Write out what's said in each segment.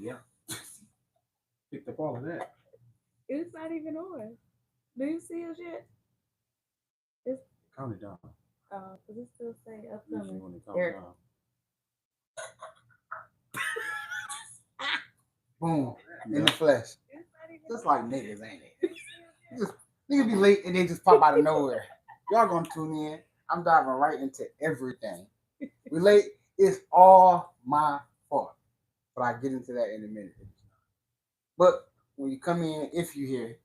Yeah. Picked up all of that. It's not even on. Do you see it yet? It's Count it down. does it still say If you upcoming? want to count There. down. Boom. In the flesh. It's not even Just on. like niggas, ain't it? Just niggas be late and they just pop out of nowhere. Y'all gonna tune in. I'm diving right into everything. We late. It's all my fault. But I get into that in a minute. But when you come in, if you hear,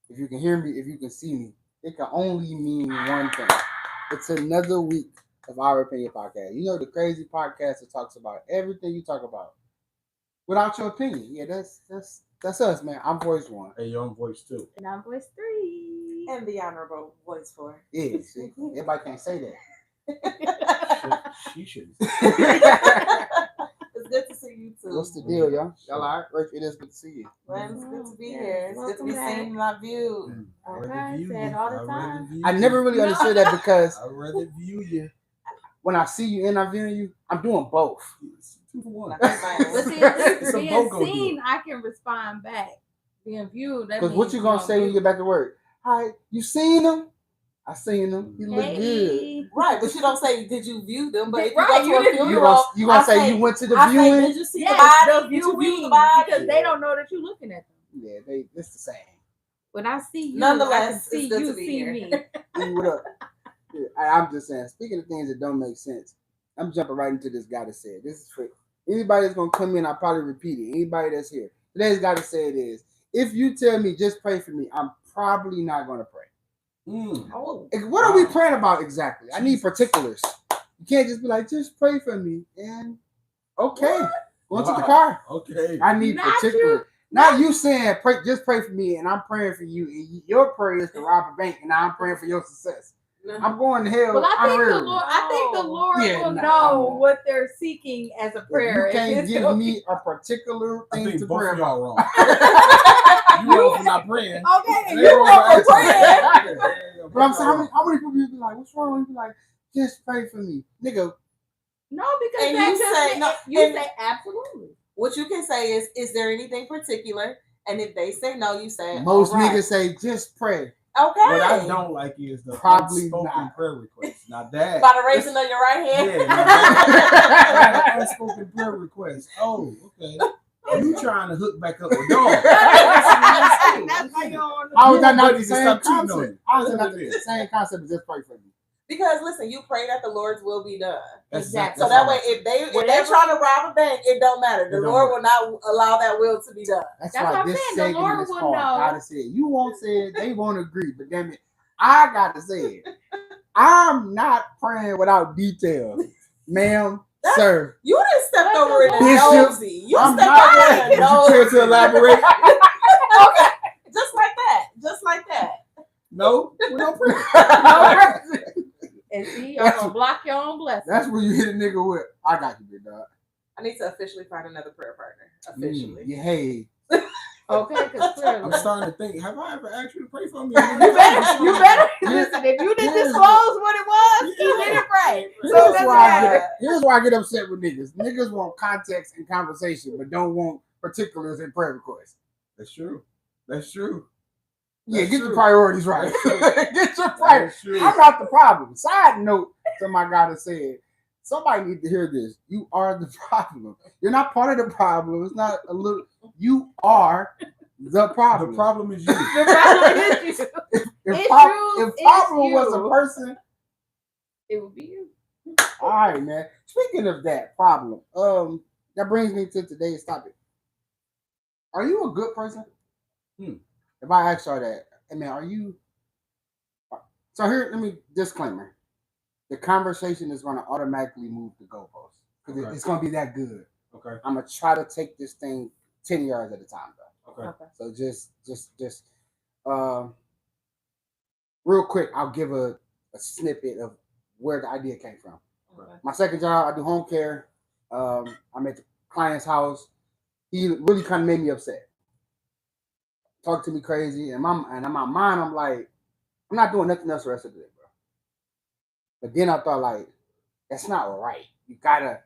if you can hear me, if you can see me, it can only mean one thing. It's another week of Our Opinion Podcast. You know, the crazy podcast that talks about everything you talk about without your opinion. Yeah, that's us, man. I'm voice one. Hey, your own voice too. And I'm voice 3. And the honorable voice 4. Yeah, see, everybody can't say that. She should. It's good to see you too. What's the deal, y'all? Y'all all right? Rachel, it is good to see you. Well, it's good to be Yes, here. It's good to be welcome seen and not viewed. Okay, say it all the time. I never really understood that because I'd rather view you. when I see you and I'm viewing you, I'm doing both. It's 2 for 1. But see, It's a being BOGO seen, deal. I can respond back. Being viewed, that Because what means you gonna say when you get back to work? Hi, you seen him? I seen him. He look good. Hey. Right, but you don't say, did you view them? But if you Right, go you to a didn't- funeral, You gonna I say you went to the I say, viewing? did you see Yes, the body? the Did you view viewing, the body? because they don't know that you're looking at them. Yeah, it's the same. When I see you, Nonetheless, I can see it's good you to be see here. me. Hey, what up? Yeah, I'm just saying, speaking of things that don't make sense, I'm jumping right into this guy that said, this is for anybody that's going to come in, I'll probably repeat it. Anybody that's here. Today's guy that said is, if you tell me just pray for me, I'm probably not going to pray. Oh, What are we praying about exactly? I need particulars. You can't just be like, just pray for me. And okay, go into the car. Okay. I need Not particulars. Not you saying pray, just pray for me, and I'm praying for you. And your prayer is to rob a bank, and I'm praying for your success. I'm going to hell. Well, I think the honorary. Lord, Yeah, will nah, know I'm- what they're seeking as a prayer. You can't If it's give gonna me a particular I thing think to both pray of about. y'all wrong. You wrong for not praying. Okay, And you they wrong wrong for asking. praying. But I'm saying, how many people you be like, what's wrong? You be like, just pray for me, nigga. No, because And that you just say- mean- no, you and- say absolutely. what you can say is there anything particular? And if they say no, you say Most all right. niggas say just pray. Okay. What I don't like is the Probably unspoken not. prayer request. Now that By the raising of your right hand. yeah, now that unspoken prayer request. Oh, okay. You trying to hook back up with dog? That's why you don't. How is that not Nobody the can same stop cheating on concept? you. How is it not the same concept as just pray for me? Because listen, you pray that the Lord's will be done. Exactly. So that way, if they're Whatever- trying to rob a bank, it don't matter. The It don't Lord matter. will not allow that will to be done. That's That's why what I'm this saying, the segment Lord is will called know. Gotta say it. You won't say it, they won't agree, but damn it, I got to say it. I'm not praying without details, ma'am, sir. You didn't step over in the Bishop, nosy. You I'm stepped not over praying. in Would the you nosy. care to elaborate? Okay, just like that. Just like that. No, we don't pray. And see, you're gonna block your own blessing. That's where you hit a nigga with. I got you, big dog. I need to officially find another prayer partner. Officially. Yeah, hey. Okay, because clearly. I'm starting to think. Have I ever asked you to pray for me? You better listen. If you didn't disclose what it was, you didn't pray. So Here's why I get upset with niggas. Niggas want context and conversation, but don't want particulars and prayer requests. That's true. That's true. Yeah, That's get true. your priorities right. That's true. Get your priorities. That's true. I'm not the problem. Side note to my guy that said, somebody need to hear this. You are the problem. You're not part of the problem. It's not a little. You are the problem. The problem is you. The problem is you. If It's Pop- you, if it's Pablo was a you. person, It would be you. all right, man. Speaking of that problem, that brings me to today's topic. Are you a good person? If I ask y'all that, I mean, are you? So here, let me disclaimer: the conversation is going to automatically move the goalposts because Okay. it's going to be that good. Okay. I'm gonna try to take this thing 10 yards at a time, though. Okay. Okay. So just, real quick, I'll give a snippet of where the idea came from. Okay. My second job, I do home care. I'm at the client's house. He really kind of made me upset. Talked to me crazy, and in my mind, I'm like, I'm not doing nothing else the rest of the day, bro. But then I thought, like, that's not right. You gotta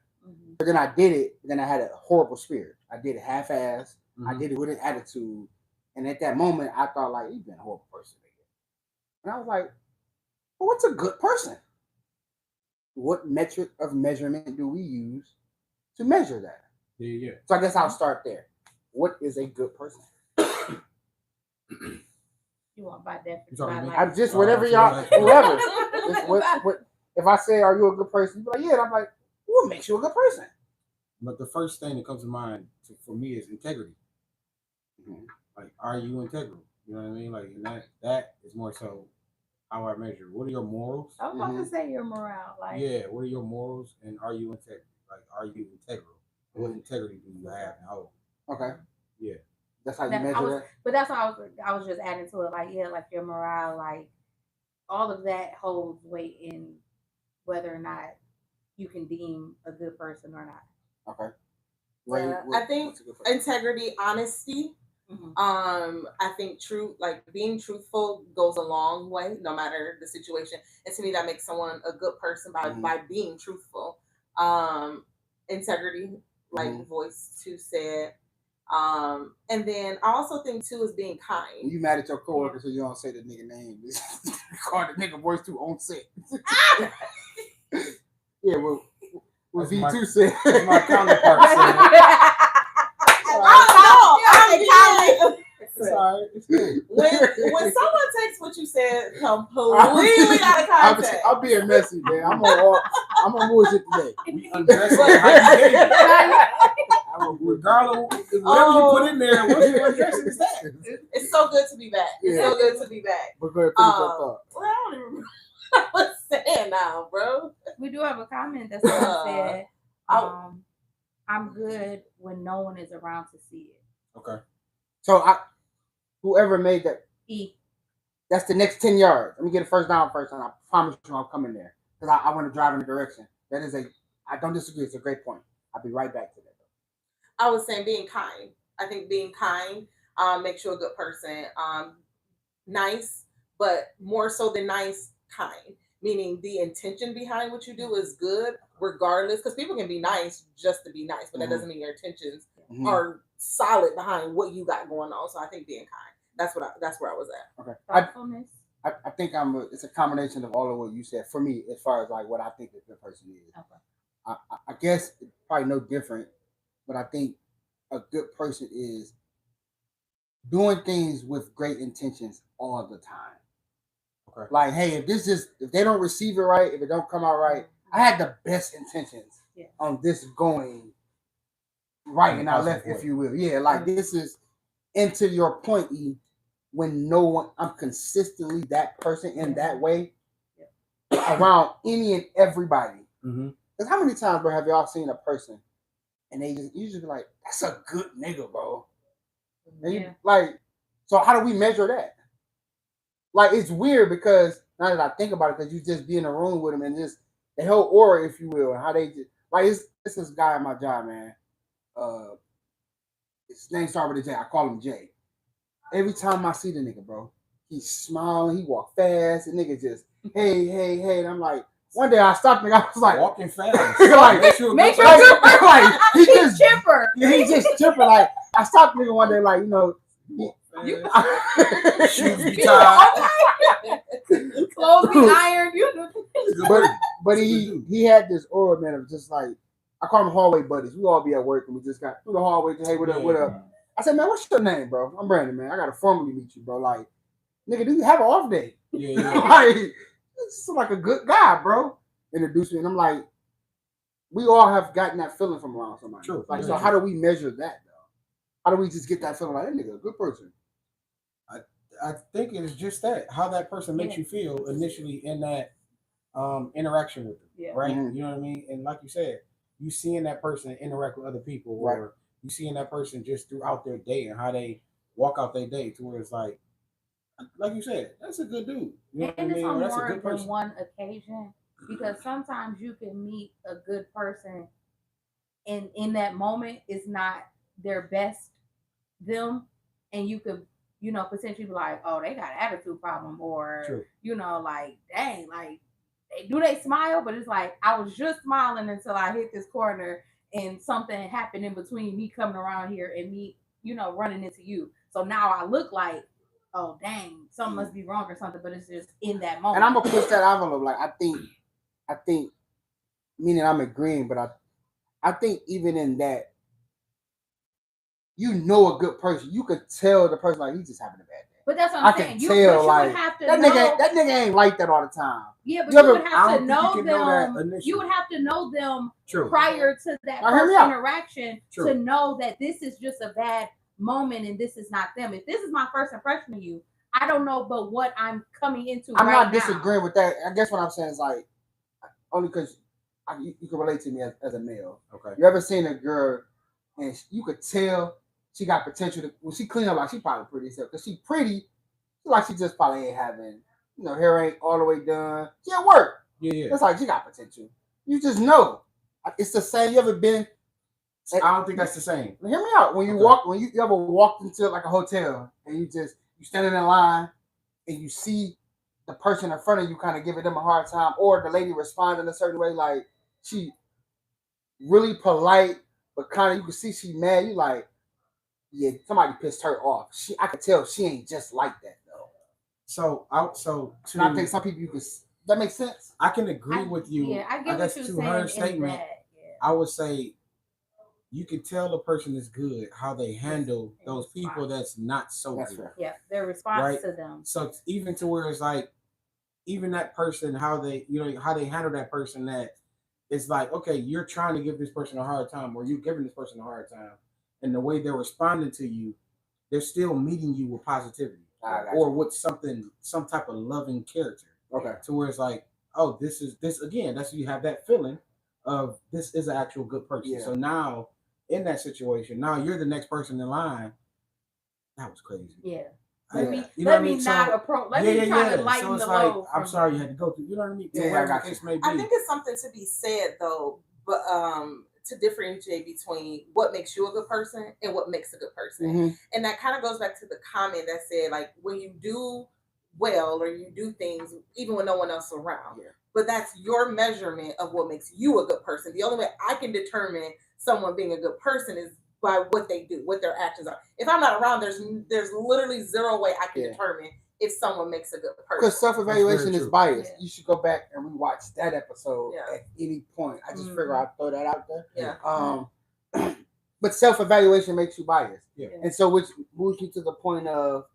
But then I did it. Then I had a horrible spirit. I did it half-assed. I Mhm. did it with an attitude. And at that moment, I thought like, you've been a horrible person. And I was like, well, what's a good person? What metric of measurement do we use to measure that? Yeah. So I guess I'll start there. What is a good person? You want by You definition? talking by to me? like- I just Oh, whatever that's y'all, what I- whoever. Just what, if I say, are you a good person? You be like, yeah. And I'm like, what makes you a good person? But the first thing that comes to mind for me is integrity. Mhm. Like, are you integral? You know what I mean? Like, and that is more so how I measure. What are your morals? I was about to say your morale, like Yeah, what are your morals, and are you integral? Like, are you integral? What integrity do you have and hold? Okay. Yeah. That's how you That- I measure was- that. But that's why I was just adding to it, like like your morale, like all of that holds weight in whether or not you can deem a good person or not. Okay. I think what's a good person? integrity, honesty. Mhm. I think being truthful goes a long way, no matter the situation. And to me, that makes someone a good person by being truthful. Integrity, like Voice 2 said. And then I also think too is being kind. You mad at your coworker so you don't say the nigga name. Call the nigga Voice 2 on set. Yeah, well, what That's V2 said. That's my counterpart said. Sorry. When someone takes what you said completely out of context, I'm being messy, man. I'm on bullshit today. We undressing how you gave it. Regardless of whatever you put in there, what you undressing is that? it's so good to be back. It's so good to be back. But go ahead, finish your thought. Well, I don't even remember what I was saying now, bro. We do have a comment that someone said, I'm good when no one is around to see it. Okay. So whoever made that, E. that's the next 10 yards. Let me get a first down first, and I promise you I'll come in there. Because I want to drive in the direction. I don't disagree. It's a great point. I'll be right back to that. I was saying being kind. I think being kind makes you a good person. Nice, but more so than nice, kind. Meaning the intention behind what you do is good, regardless. Because people can be nice just to be nice, but that doesn't mean your intentions are solid behind what you got going on. So I think being kind. That's where I was at. Okay. Thoughtfulness. I think it's a combination of all of what you said for me as far as like what I think a good person is. Okay. I guess it's probably no different, but I think a good person is doing things with great intentions all the time. Okay. Like, hey, if they don't receive it right, if it don't come out right, I had the best intentions on this going right and not left, if you will. Yeah, like this is, and to your point, E, when no one, I'm consistently that person in that way around any and everybody. Because how many times, bro, have y'all seen a person and you just be like, that's a good nigga, bro. And you, like, so how do we measure that? Like, it's weird because now that I think about it, because you just be in a room with them and just the whole aura, if you will, and how they just, like, it's this guy at my job, man. His name started with a J. I call him Jay. Every time I see the nigga, bro, he's smiling, he walk fast, and nigga just, hey, and I'm like, one day I stopped and I was like, walking fast. Like, make sure like, he he's just chipper. Yeah, he just chipper. Like, I stopped nigga one day, like, you know, shoes be tied. Clothes be ironed. But he had this aura, man, of just like, I call them hallway buddies. We all be at work and we just got through the hallway. Hey, what up? I said, man, what's your name, bro? I'm Brandon, man. I gotta formally meet you, bro. Like, nigga, do you have an off day? Like, this is like a good guy, bro. Introduced me, and I'm like, we all have gotten that feeling from around somebody. True. Like, so how do we measure that, though? How do we just get that feeling like that nigga a good person? I think it's just that how that person makes you feel initially in that interaction with them, right? You know what I mean? And like you said, you seeing that person interact with other people, or you seeing that person just throughout their day and how they walk out their day to where it's like you said, that's a good dude. You know and what I it's mean? on That's a more good than person. one occasion, because sometimes you can meet a good person and in that moment it's not their best them, and you could, you know, potentially be like, oh, they got an attitude problem, or you know, like, dang, like, do they smile? But it's like, I was just smiling until I hit this corner and something happened in between me coming around here and me, running into you. So now I look like, oh dang, something must be wrong or something, but it's just in that moment. And I'm gonna push that envelope. Like I think, meaning I'm agreeing, but I think even in that, a good person, you could tell the person like he's just having a bad day. But that's what I'm saying. You would have to know that nigga ain't like that all the time. Yeah, but you would have to know them. You would have to know them prior to that first interaction to know that this is just a bad moment and this is not them. If this is my first impression of you, I don't know, but what I'm coming into. I'm not disagreeing with that. I guess what I'm saying is like only because you can relate to me as a male. Okay. You ever seen a girl and you could tell she got potential when she clean up, like she probably pretty as hell. Because she pretty, like she just probably ain't having, hair ain't all the way done. She at work. Yeah. It's like she got potential. You just know. It's the same. You ever been? I don't think that's the same. Hear me out. When you ever walked into like a hotel and you standing in line and you see the person in front of you kind of giving them a hard time, or the lady responding a certain way, like she really polite, but kind of you can see she mad. You like, yeah, somebody pissed her off. I could tell she ain't just like that though. I think some people that makes sense. I can agree with you. Yeah, I get what you're saying. Her statement, I would say you can tell the person is good how they handle those people that's not so good. Fair. Yeah, their response to them. So even to where it's like, even that person, how they handle that person, that it's like, okay, you're trying to give this person a hard time, or you're giving this person a hard time, and the way they're responding to you, they're still meeting you with positivity or with some type of loving character. Okay. To where it's like, oh, this again, that's you have that feeling of this is an actual good person. Yeah. So now in that situation, now you're the next person in line. That was crazy. Yeah. Let me not approach. Let me try to lighten the load. I'm sorry you had to go through. You know what I mean? Yeah, I got you. I think it's something to be said though, but to differentiate between what makes you a good person and what makes a good person. Mm-hmm. And that kind of goes back to the comment that said, like, when you do well or you do things even when no one else is around. Yeah. But that's your measurement of what makes you a good person. The only way I can determine someone being a good person is by what they do, what their actions are. If I'm not around, there's literally zero way I can determine if someone makes a good person. Because self-evaluation is biased. Yeah. You should go back and rewatch that episode at any point. I just figure I'd throw that out there. Yeah. But self-evaluation makes you biased. Yeah. And so which moves you to the point of,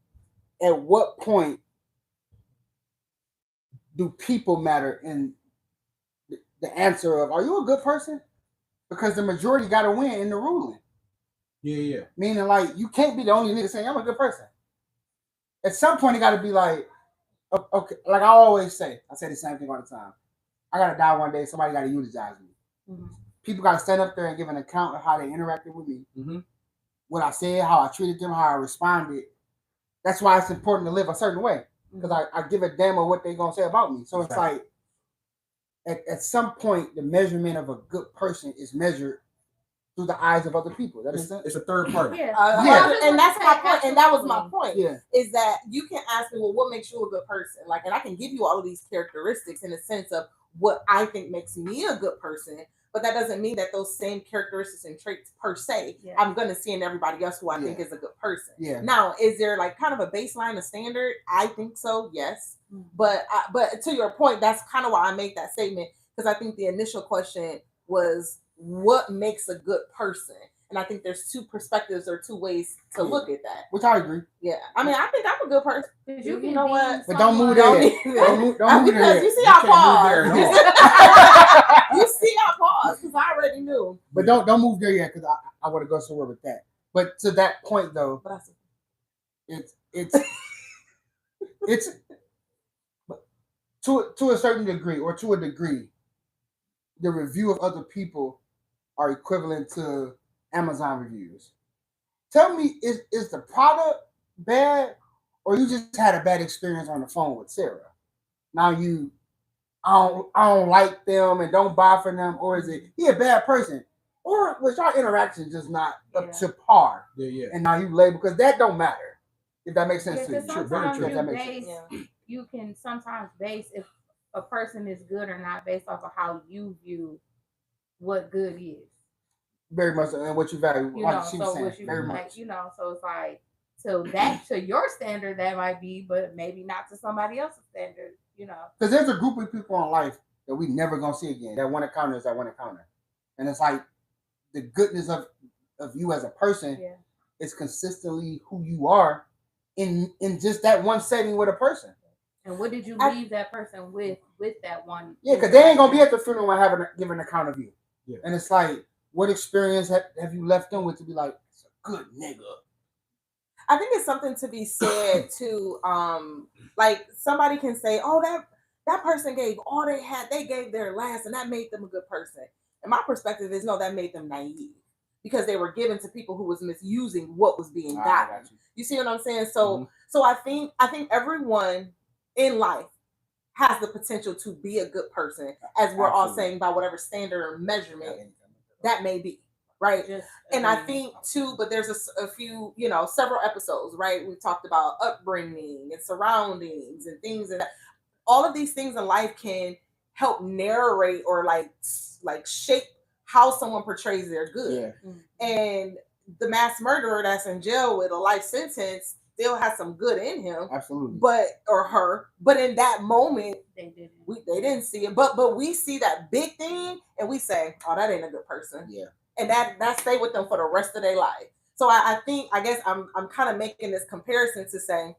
at what point do people matter in the answer of, are you a good person? Because the majority got to win in the ruling. Yeah. Meaning, like, you can't be the only nigga saying, I'm a good person. At some point, you got to be like, okay, like I always say, I say the same thing all the time. I got to die one day. Somebody got to eulogize me. Mm-hmm. People got to stand up there and give an account of how they interacted with me. Mm-hmm. What I said, how I treated them, how I responded. That's why it's important to live a certain way. Because I give a damn of what they're going to say about me. So it's like, at some point, the measurement of a good person is measured through the eyes of other people. That makes sense? It's a third party. Yeah. And that's my point. And that was my point. Yeah. Is that you can ask me, well, what makes you a good person? Like, and I can give you all of these characteristics in the sense of what I think makes me a good person. But that doesn't mean that those same characteristics and traits per se, I'm going to see in everybody else who I think is a good person. Yeah. Now, is there like kind of a baseline, a standard? I think so, yes. Mm-hmm. But to your point, that's kind of why I made that statement, because I think the initial question was, what makes a good person? And I think there's two perspectives or two ways to look at that. Which I agree. Yeah. I mean, I think I'm a good person. You know what? But don't move there. Don't move there. Because you see I pause. You see I pause because I already knew. But don't move there yet, because I want to go somewhere with that. But to that point though, it's to a certain degree, or to a degree, the review of other people are equivalent to Amazon reviews. Tell me, is the product bad, or you just had a bad experience on the phone with Sarah? Now I don't like them and don't buy from them, or is it he a bad person, or was your interaction just not up to par? Yeah. And now you label, because that don't matter. If that makes sense to you. Sometimes you can sometimes base if a person is good or not based off of how you view what good is. Very much, and what you value, You like know, she was so saying, what you very like, much. you know, so it's like, so that to your standard that might be, but maybe not to somebody else's standard, you know. Because there's a group of people in life that we never gonna see again. That one encounter is that one encounter, and it's like the goodness of you as a person is consistently who you are in just that one setting with a person. And what did you leave that person with that one? Yeah, because they ain't gonna be at the funeral and give an account of you. Yeah. And it's like, what experience have you left them with to be like, it's a good nigga? I think it's something to be said to like somebody can say, oh, that person gave all they had, they gave their last, and that made them a good person. And my perspective is, no, that made them naive because they were given to people who was misusing what was being gotten. You see what I'm saying? So so I think everyone in life has the potential to be a good person, as we're all saying, by whatever standard or measurement that may be, right? And I think too, but there's a few, you know, several episodes, right? We talked about upbringing and surroundings and things, and all of these things in life can help narrate or like shape how someone portrays their good. Yeah. And the mass murderer that's in jail with a life sentence still has some good in him, absolutely, or her. But in that moment, they didn't see it. But we see that big thing, and we say, "Oh, that ain't a good person." Yeah, and that stay with them for the rest of their life. So I guess I'm kind of making this comparison to say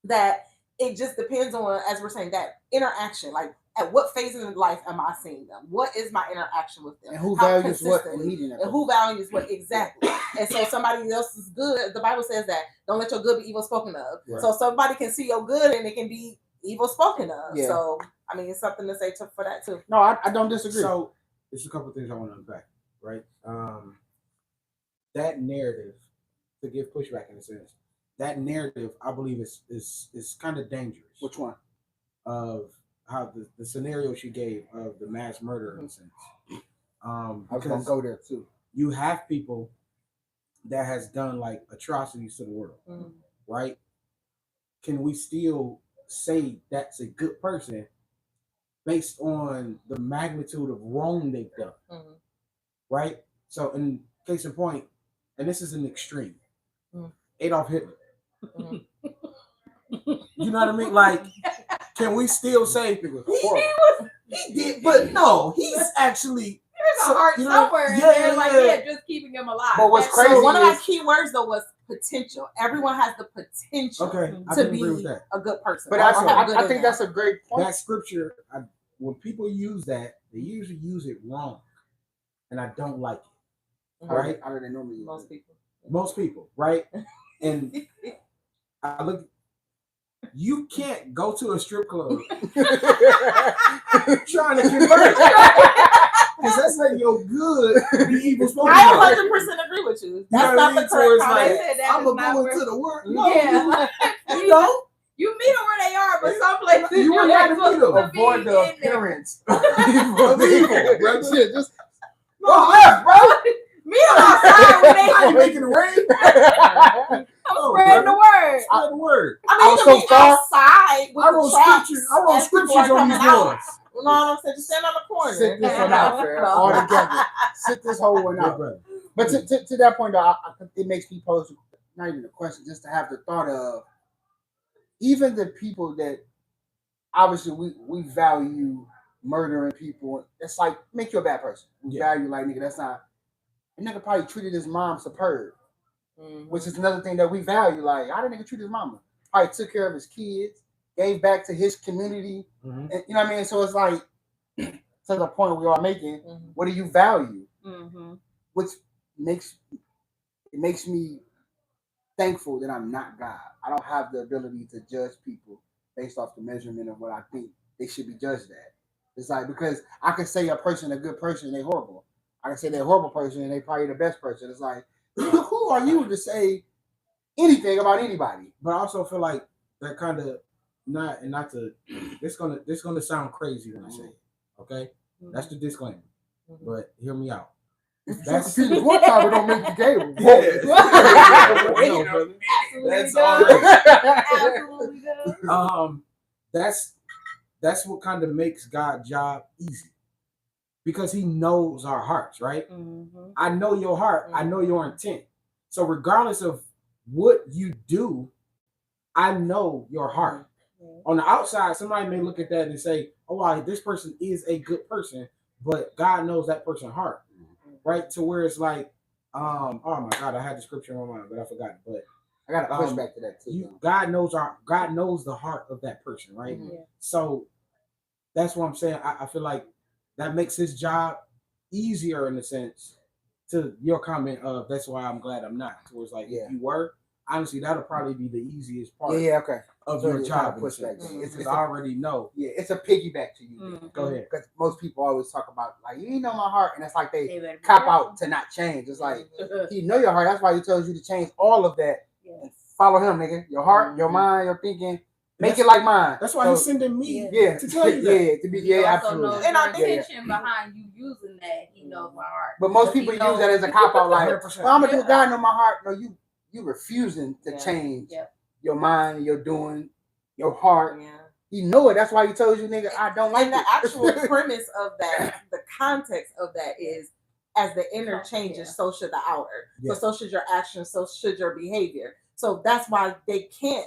that it just depends on, as we're saying, that interaction. Like, at what phase in life am I seeing them? What is my interaction with them? And who values what in meeting them? And who values what exactly? And so somebody else is good. The Bible says that don't let your good be evil spoken of. Right. So somebody can see your good and it can be evil spoken of. Yeah. So I mean, it's something to say for that too. No, I don't disagree. So there's a couple of things I want to unpack. Right, that narrative, to give pushback in a sense, that narrative I believe is kind of dangerous. Which one? Of how the scenario she gave of the mass murder in a sense. I was gonna go there too. You have people that has done like atrocities to the world, right? Can we still say that's a good person based on the magnitude of wrong they've done? Right? So in case in point, and this is an extreme, Adolf Hitler. You know what I mean? Like, can we still say he did, but no, he's actually there's a heart somewhere in there, like just keeping him alive. But what's crazy? So one of my key words though was potential. Everyone has the potential to be a good person. But I think that's a great point. That scripture, when people use that, they usually use it wrong, and I don't like it. Right? How do they normally use Most people, right? And I look. You can't go to a strip club trying to convert, because that's like your good be evil spoken. I 100% agree with you. That's not the correct comment. I'm gonna go into the work. No, you don't. You meet them where they are, but some places you would have to avoid the appearance of evil, bro. Shit, just go left, bro. Meet them outside when they making it rain. I'm spreading the word. Spread the word. I mean, you can be outside with I wrote scriptures on these doors. You know what I'm saying? Just stand on the corner. Sit this one out, fam. All together. Sit this whole one out. But to that point, though, I think it makes me pose not even a question, just to have the thought of even the people that obviously we value murdering people. It's like make you a bad person. We value like nigga. That's not. A nigga probably treated his mom superb. Which is another thing that we value. Like, how did nigga treat his mama? Probably took care of his kids, gave back to his community. And, you know what I mean? So it's like, to the point we are making, what do you value? Which makes me thankful that I'm not God. I don't have the ability to judge people based off the measurement of what I think they should be judged at. It's like, because I can say a person, a good person, and they horrible. I can say they're a horrible person and they probably the best person. It's like, who are you to say anything about anybody? But I also feel like that kind of not to. This gonna sound crazy when I say it. Okay, that's the disclaimer. But hear me out. That's one time it don't make the game. That's all. Absolutely. That's what kind of makes God's job easy. because he knows our hearts, right? Mm-hmm. I know your heart. I know your intent. So regardless of what you do, I know your heart. On the outside, somebody may look at that and say, "Oh, wow, this person is a good person," but God knows that person's heart, right? To where it's like, oh my God, I had the scripture in my mind, but I forgot it. But I got to push back to that too. God knows the heart of that person, right? Mm-hmm. So that's what I'm saying. I feel like that makes his job easier in a sense. To your comment of that's why I'm glad I'm not. So it's like if you were, honestly, that'll probably be the easiest part. Okay. Of so your job, push back. It's I already know. Yeah, it's a piggyback to you. Mm-hmm. Go ahead. Because most people always talk about like you know my heart, and it's like they cop out to not change. It's like you know your heart. That's why he tells you to change all of that and follow him, nigga. Your heart, your mind, your thinking. Make it like mine. That's why he's sending me. Yeah, to tell you that. To be absolutely. And our intention behind you using that, he knows my heart. But most people use that as a cop out, like, well, I'm gonna do God know my heart. No, you refusing to change your mind, your doing, your heart. Yeah. You know it. That's why he told you, nigga, I don't like the actual premise of that, the context of that is as the inner changes, so should the outer. Yeah. So should your actions, so should your behavior. So that's why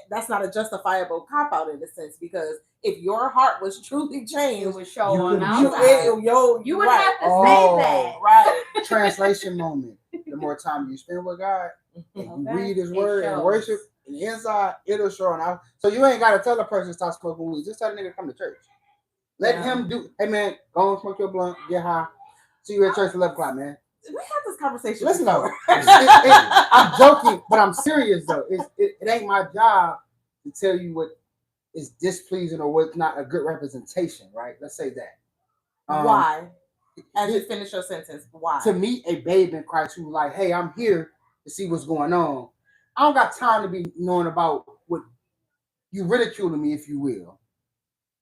that's not a justifiable cop out in a sense, because if your heart was truly changed, it would show on outside. You would have to say that. Right. Translation moment. The more time you spend with God, and you read his word and worship, and inside, it'll show on out. So you ain't got to tell the person to stop smoking weed. Just tell the nigga to come to church. Let him do, hey man, go and smoke your blunt, get high. See you at church at 11 o'clock, man. We had this conversation. Listen though, I'm joking, but I'm serious though. It ain't my job to tell you what is displeasing or what's not a good representation, right? Let's say that. Why? As you finish your sentence, why? To meet a babe in Christ who's like, hey, I'm here to see what's going on. I don't got time to be knowing about what you ridiculing me, if you will.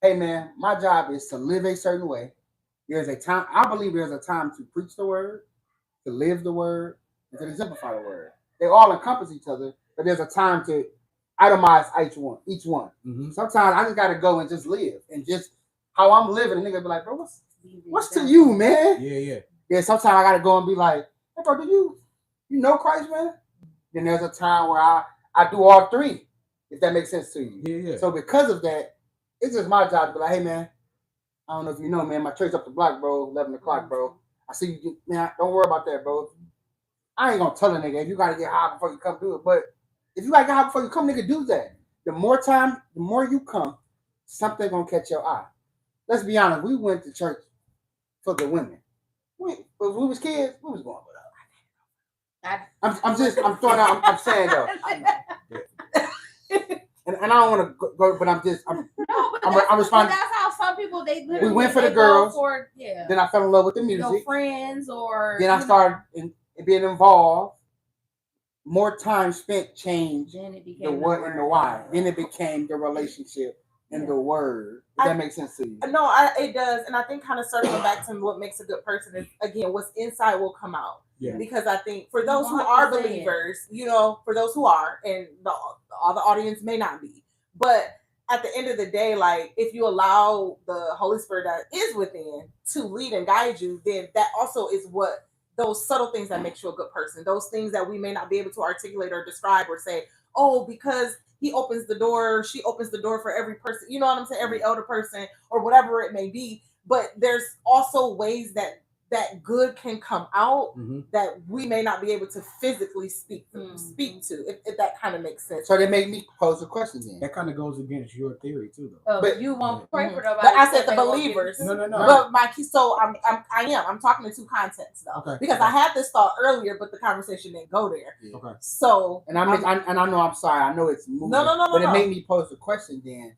Hey man, my job is to live a certain way. There's a time, I believe there's a time to preach the word, to live the word, and to exemplify the word. They all encompass each other, but there's a time to itemize each one. Mm-hmm. Sometimes I just gotta go and just live, and just how I'm living, and nigga be like, bro, what's to you, man? Yeah. Sometimes I gotta go and be like, hey, bro, do you know Christ, man? Then there's a time where I do all three, if that makes sense to you. Yeah. So because of that, it's just my job to be like, hey, man, I don't know if you know, man, my church up the block, bro, 11 o'clock, bro. I see you, man, don't worry about that, bro. I ain't gonna tell a nigga if you gotta get high before you come do it, but if you gotta get high before you come, nigga, do that. The more time, the more you come, something gonna catch your eye. Let's be honest, we went to church for the women. When we was kids, we was going with us. I'm throwing out, I'm saying though. And I don't want to go, but I'm responding. That's how some people we went for the girls. Then I fell in love with the music. Friends or then I started being involved. More time spent changed the what and the why. Then it became the relationship and the word. Does that make sense to you? No, it does. And I think kind of circling back to what makes a good person is, again, what's inside will come out. Yeah. Because I think for those who are believers, for those who are, and all the audience may not be, but at the end of the day, like if you allow the Holy Spirit that is within to lead and guide you, then that also is what those subtle things that makes you a good person, those things that we may not be able to articulate or describe or say, oh, because he opens the door, she opens the door for every person, you know what I'm saying, every elder person or whatever it may be. But there's also ways that good can come out that we may not be able to physically speak to, if that kind of makes sense. So they make me pose a question then. That kind of goes against your theory too, though. But you won't pray for nobody. But I said the believers. No. But I'm talking in two contexts though, because I had this thought earlier, but the conversation didn't go there. Yeah. Okay. So I know I'm sorry. I know it's moving. No. But it made me pose a question then.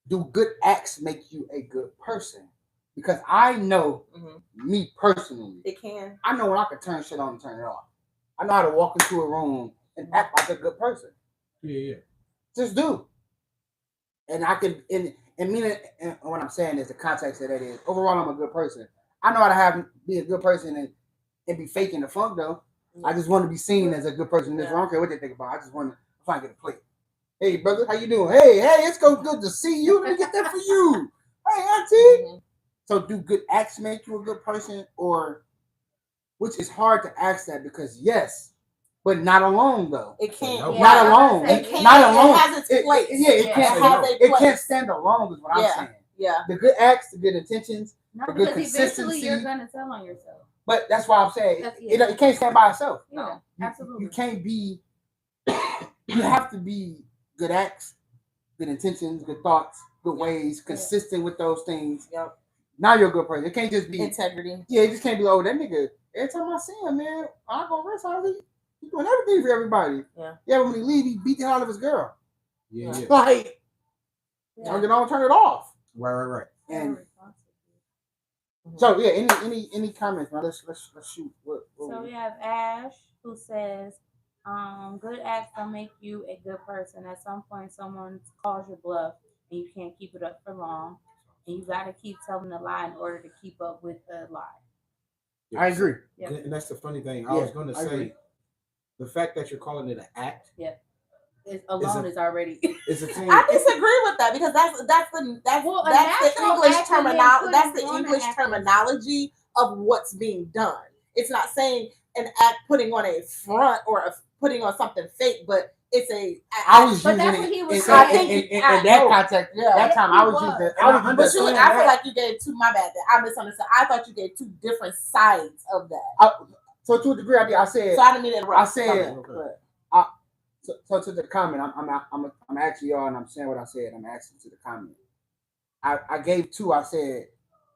Do good acts make you a good person? Because I know me personally. It can. I know when I can turn shit on and turn it off. I know how to walk into a room and act like a good person. Yeah. Just do. And I can, and meaning, and what I'm saying is the context of that is, overall, I'm a good person. I know how to be a good person and be faking the funk, though. Yeah. I just want to be seen as a good person. I don't care what they think about. I just want to find get a plate. Hey, brother, how you doing? Hey, it's good to see you. Let me get that for you. Hey, auntie. So do good acts make you a good person, or which is hard to ask that because yes, but not alone though. It can't. Yeah, Not alone. it can't. Not alone. It has its place. It can't. It has a It place. can't stand alone. Is what I'm saying. Yeah. The good acts, the good intentions, No, the good because eventually consistency. you're gonna tell on yourself. But that's why I'm saying That's- it can't stand by itself. Yeah, absolutely. You can't be. You have to be good acts, good intentions, good thoughts, good ways, consistent with those things. Yep. Now you're a good person. It can't just be integrity. Yeah, it just can't be that nigga. Every time I see him, man, I'm gonna rest on him. He's doing everything for everybody. Yeah, when he leave, he beat the hell out of his girl. Yeah. Like, turn it on, turn it off. Right. And so yeah, any comments, man? Let's shoot. So we have Ash who says, good acts don't make you a good person. At some point someone calls your bluff and you can't keep it up for long. And you gotta keep telling a lie in order to keep up with the lie. I agree. Yep. And that's the funny thing. I was gonna say the fact that you're calling it an act. Yep. Alone is already. It's a thing. I disagree with that because that's the English terminology. That's the English terminology of what's being done. It's not saying an act putting on a front or putting on something fake, but it's a. I was but using that's it what he was in saying. in that context. Yeah. That time I was using it. I feel like you gave two. My bad. I misunderstood. I thought you gave two different sides of that. So to a degree, I said. So I didn't mean to interrupt. I said. So to the comment, I'm asking y'all, and I'm saying what I said. I'm asking to the comment. I gave two. I said,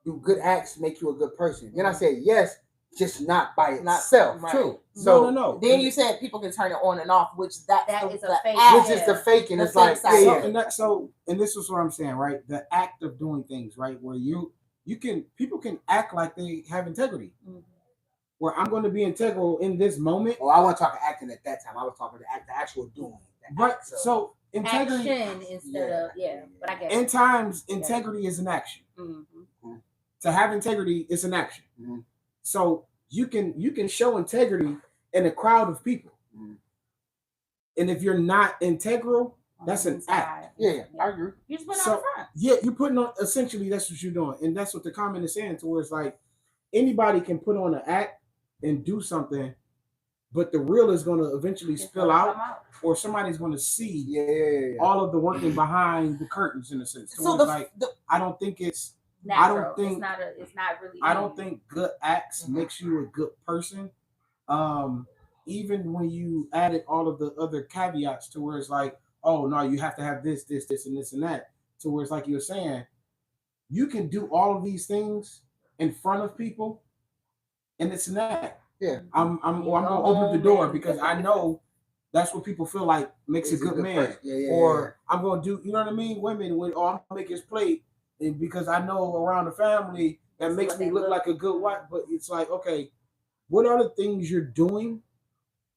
do good acts make you a good person? Then I said yes, just not by itself too. So no. Then you said people can turn it on and off, which is the fake. Which is the fake, and it's like and this is what I'm saying, right? The act of doing things, right? Where people can act like they have integrity. Mm-hmm. Where I'm going to be integral in this moment. Oh, I wasn't talking acting at that time. I was talking the actual doing. Right. So integrity action instead of but I guess in times integrity is an action. Mm-hmm. To have integrity is an action. Mm-hmm. So you can show integrity in a crowd of people. Mm-hmm. And if you're not integral, that's an act. Yeah, I agree. You just put on front. Yeah, you're putting on, essentially that's what you're doing. And that's what the comment is saying, towards like anybody can put on an act and do something, but the real is going to eventually spill out, or somebody's going to see all of the working behind the curtains, in a sense. So I don't think it's natural. It's not really. I don't think good acts makes you a good person. Even when you added all of the other caveats to where it's like, oh no, you have to have this, and this and that. To where it's like you're saying, you can do all of these things in front of people, and it's an act. Yeah, I'm gonna open the door because I know that's what people feel like makes a good man. Or I'm gonna do, you know what I mean? Women, I'm gonna make his plate, and because I know around the family that makes me look like a good wife. But it's like, okay, what are the things you're doing?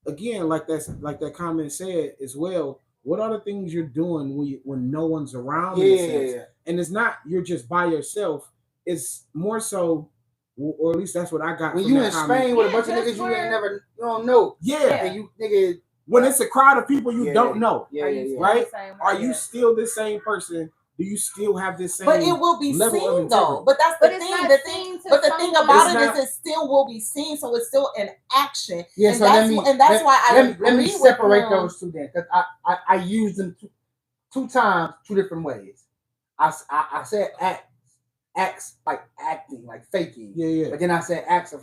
Again, like that comment said as well. What are the things you're doing when no one's around? And it's not you're just by yourself. It's more so, or at least that's what I got. When you in Spain with a bunch of niggas you don't know. Yeah. And you nigga, when it's a crowd of people you don't know. Right? Are you still the same person? Do you still have this same? But it will be seen though. But that's the thing. The thing about it is it still will be seen. So it's still an action. Yeah. And so that's why I let me separate those two then, because I used them two times, two different ways. I said acts like acting, like faking. Yeah. But then I said acts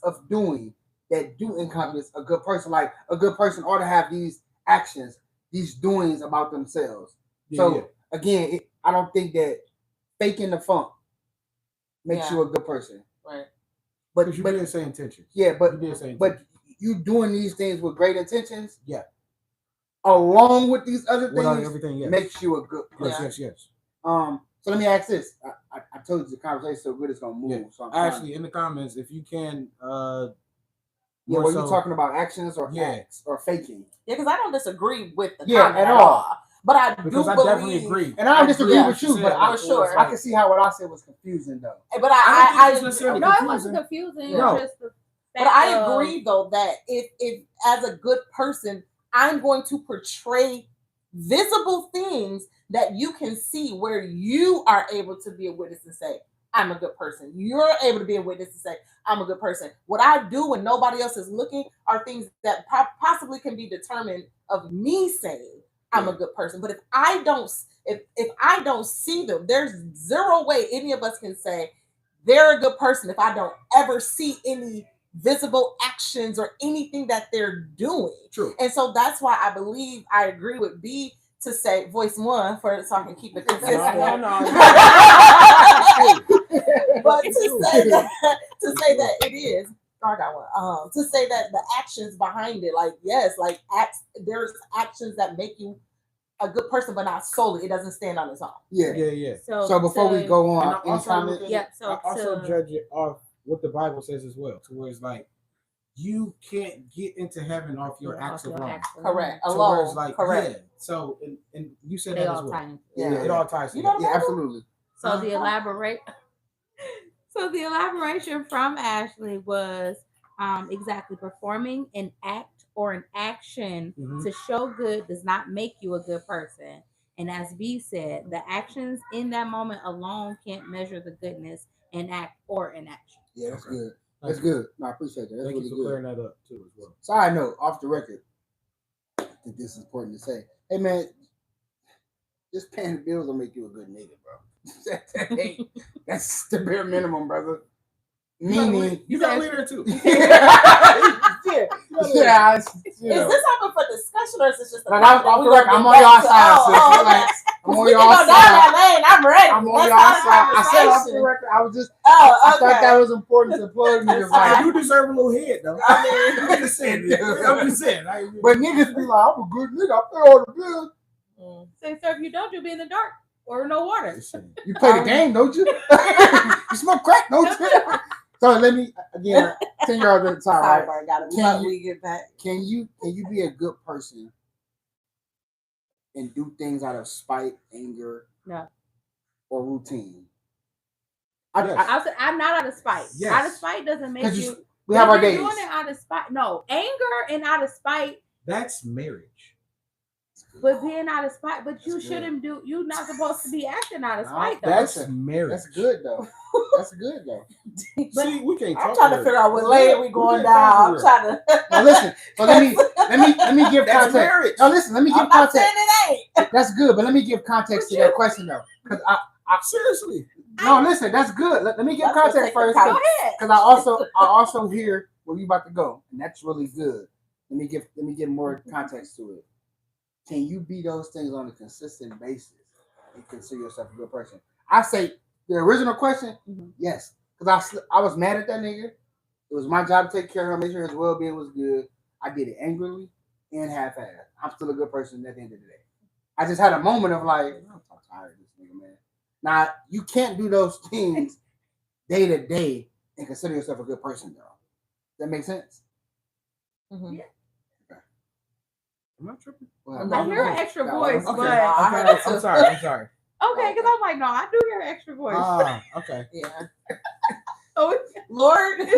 of doing that do encompass a good person. Like a good person ought to have these actions, these doings about themselves. Again, I don't think that faking the funk makes you a good person. Right. But you didn't say intentions. Yeah, but you doing these things with great intentions. Yeah. Along with these other things, makes you a good person. Yes. So let me ask this. I told you the conversation so good it's gonna move. Yeah. So actually, in the comments, if you can. Were you talking about actions or acts or faking? Yeah, because I don't disagree with the comment at all. But I definitely agree, and I don't disagree with you. But I'm sure I can see how what I said was confusing, though. But I it wasn't confusing. No. Just the but I agree though that if as a good person, I'm going to portray visible things that you can see where you are able to be a witness and say, I'm a good person. You're able to be a witness to say, I'm a good person. What I do when nobody else is looking are things that possibly can be determined of me saying I'm a good person. But if I don't see them, there's zero way any of us can say they're a good person if I don't ever see any visible actions or anything that they're doing. True. And so that's why I believe I agree with B to say voice one for so I can keep it consistent. No. But to say that it is. I got one. To say that the actions behind it, like yes, like there's actions that make you a good person, but not solely. It doesn't stand on its own. Yeah. So before we go on, I also judge it off what the Bible says as well, to where it's like you can't get into heaven off your acts alone. Correct. So Alone. it's like, correct. Yeah. So and you said They that all as well. tie. Yeah, it all ties together. Yeah, absolutely. So the elaboration from Ashley was exactly performing an act or an action to show good does not make you a good person. And as B said, the actions in that moment alone can't measure the goodness in act or inaction. Yeah, that's good. That's good. No, I appreciate that. That's Thank really you for good. clearing that up too as well. Side note, off the record, I think this is important to say. Hey man, just paying the bills will make you a good nigga, bro. That's the bare minimum, brother. Meaning, you got a leader too. Yeah. Is this open for discussion or is this just a I'm on y'all side, sis. Like, I'm on y'all side. I'm ready. I'm on y'all side. I said off the record, I was just I thought that was important to plug niggas. Like, you deserve a little head though. I mean, I'm just saying. But niggas be like, I'm a good nigga. I pay all the bills. Say, sir, if you don't, you'll be in the dark or no water. You play the game, don't you? You smoke crack, don't you? So let me again 10 yards at a time. Right? Can you be a good person and do things out of spite, anger, or routine? I'm not out of spite. Yes. Out of spite doesn't make you. We have our days. Doing it out of spite. No, anger and out of spite. That's marriage. But being out of spite, but you shouldn't do. You're not supposed to be acting out of spite, though. That's marriage. That's good though. That's good though. See, we can't. I'm trying to figure out what lane we going down. I'm trying to. Now listen. So let me give That's context. marriage. No, listen. Let me give I'm not context. saying it ain't. That's good, but let me give context to that question though, because I seriously. No, listen. That's good. Let me give context first, Go ahead. because I also hear where you about to go, and that's really good. Let me give more context to it. Can you be those things on a consistent basis and consider yourself a good person? I say the original question, yes, because I was mad at that nigga. It was my job to take care of him, make sure his well-being was good. I did it angrily and half-assed. I'm still a good person at the end of the day. I just had a moment of like, I'm tired of this nigga, man. Now you can't do those things day to day and consider yourself a good person, though. That makes sense. Yeah. Am I tripping? Well, I hear an extra voice, Okay. but I'm sorry. okay, because I'm like, no, I do hear an extra voice. Okay. Yeah. Oh, Lord. listen,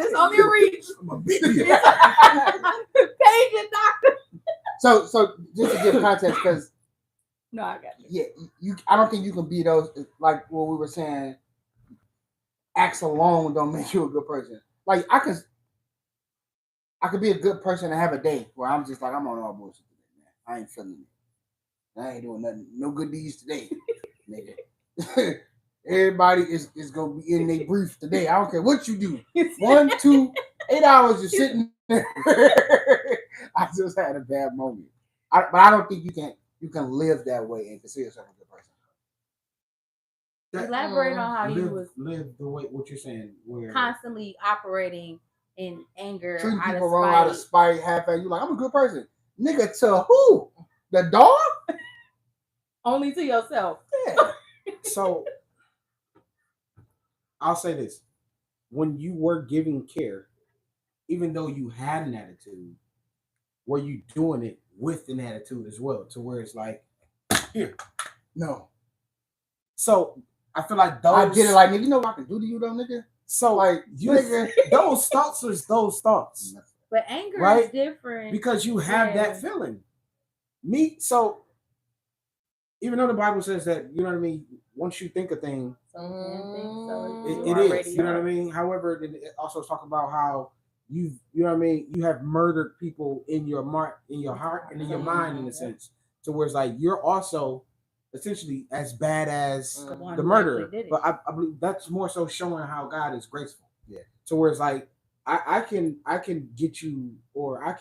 it's on your reach. I'm a big deal. Page and doctor. So just to give context, because No, I got you. yeah, I don't think you can be those, like what we were saying. Acts alone don't make you a good person. Like I could be a good person and have a day where I'm just like, I'm on all bullshit today, man. I ain't feeling it. I ain't doing nothing. No good deeds today, nigga. Everybody is gonna be in their brief today. I don't care what you do. 1, 2, 8 hours you're sitting there. I just had a bad moment. But I don't think you can live that way and consider yourself a good person. Elaborate on how you was live the way what you're saying, where constantly operating in anger, Treating out people of wrong spite. out of spite, half-assed. You like, I'm a good person. Nigga, to who? The dog? Only to yourself. Yeah. So I'll say this. When you were giving care, even though you had an attitude, were you doing it with an attitude as well? To where it's like, here. No. So I feel like those. I get it. Like, nigga, you know what I can do to you, though, nigga? So Like, you, nigga. those thoughts is those thoughts. But anger Right? is different Because you have that feeling. So even though the Bible says that, you know what I mean, once you think a thing, it is, you know what I mean. However, it also talks about how you know what I mean, you have murdered people in your heart, and in your mind, in a sense, to where it's like you're also essentially as bad as the murderer. But I believe that's more so showing how God is graceful. Yeah. So where it's like I can get you, or